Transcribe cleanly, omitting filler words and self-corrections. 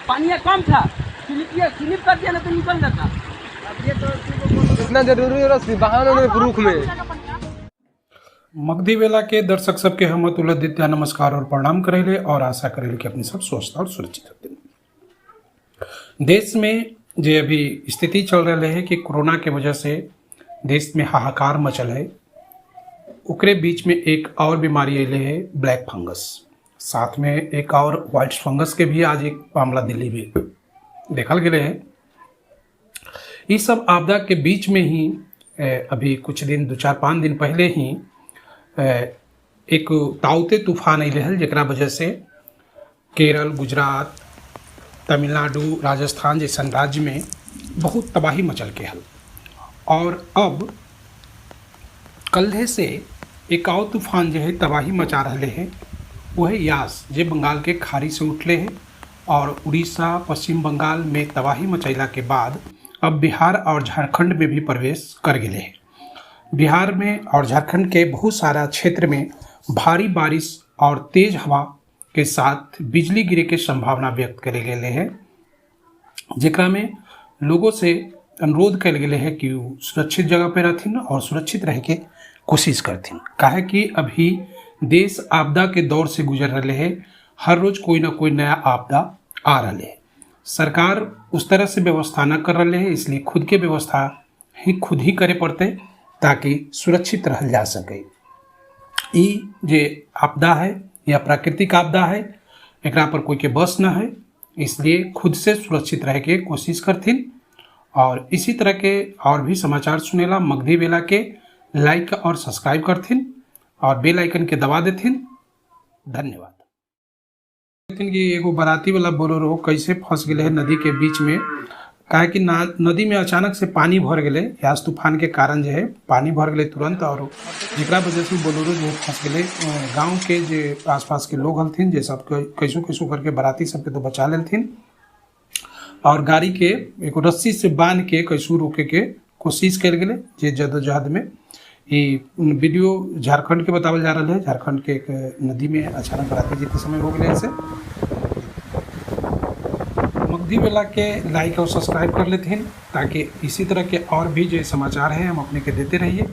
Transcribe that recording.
पानी कम था, स्लिप कर दिया ना तो निकल जाता। अब ये तो इतना जरूरी है बहाने रुख में। मगधी वेला के दर्शक सबके हम अतुलदित्या नमस्कार और प्रणाम करेले और आशा करेले कि अपनी सब स्वस्थ और सुरक्षित होते। देश में जो अभी स्थिति चल रही है कि कोरोना के वजह से देश में हाहाकार मचल है, ओकरे बीच में एक और बीमारी अले है ब्लैक फंगस, साथ में एक और व्हाइट फंगस के भी आज एक मामला दिल्ली में देखल गए है। इस सब आपदा के बीच में ही अभी कुछ दिन 2-4-5 दिन पहले ही एक ताउते तूफान अले है, जरा वजह से केरल, गुजरात, तमिलनाडु, राजस्थान जैसा राज्य में बहुत तबाही मचल के हल। और अब कल्हे से एक और तूफान जो है तबाही मचा रहे हैं, वह यास जे बंगाल के खाड़ी से उठले हैं और उड़ीसा, पश्चिम बंगाल में तबाही मचैला के बाद अब बिहार और झारखंड में भी प्रवेश कर गए हैं। बिहार में और झारखंड के बहुत सारा क्षेत्र में भारी बारिश और तेज हवा के साथ बिजली गिरे के संभावना व्यक्त करे गए हैं, जेकरा में लोगों से अनुरोध कल गए है कि सुरक्षित जगह पे रहथिन और सुरक्षित रह के कोशिश करथिन। काहे कि अभी देश आपदा के दौर से गुजर रहे है, हर रोज कोई ना कोई नया आपदा आ रहे है। सरकार उस तरह से व्यवस्था न कर रहे है, इसलिए खुद के व्यवस्था खुद ही करे पड़ते ताकि सुरक्षित रहल जा सके। ई जे आपदा है या प्राकृतिक आपदा है, एकरा पर कोई के बस न है, इसलिए खुद से सुरक्षित रह के कोशिश करथिन। और इसी तरह के और भी समाचार सुनेला मगधी वेला के लाइक और सब्सक्राइब करथिन और बेल आइकन के दबा देथिन। धन्यवाद। कि एगो बाराती वाला बोलेरो कैसे फंस गए है नदी के बीच में, काहे कि नदी में अचानक से पानी भर गए, यास तूफान के कारण जो है पानी भर गए तुरंत, और जरा वजह से बोलेरो जो है फंस गए। गाँव के जो आसपास के लोग हलथिन जे सब कैसो कैसो करके बाराती सबके तो बचा लेथिन और गाड़ी के एक रस्सी से बांध के कैसो रोके के कोशिश कर गए। जे जदोजहद में ये वीडियो झारखंड के बतावल जा रहा है, झारखंड के एक नदी में अचानक बाराती जीते समय हो गए। ऐसे मगधी वेला के लाइक और सब्सक्राइब कर लेते हैं ताकि इसी तरह के और भी जो समाचार हैं हम अपने के देते रहिए।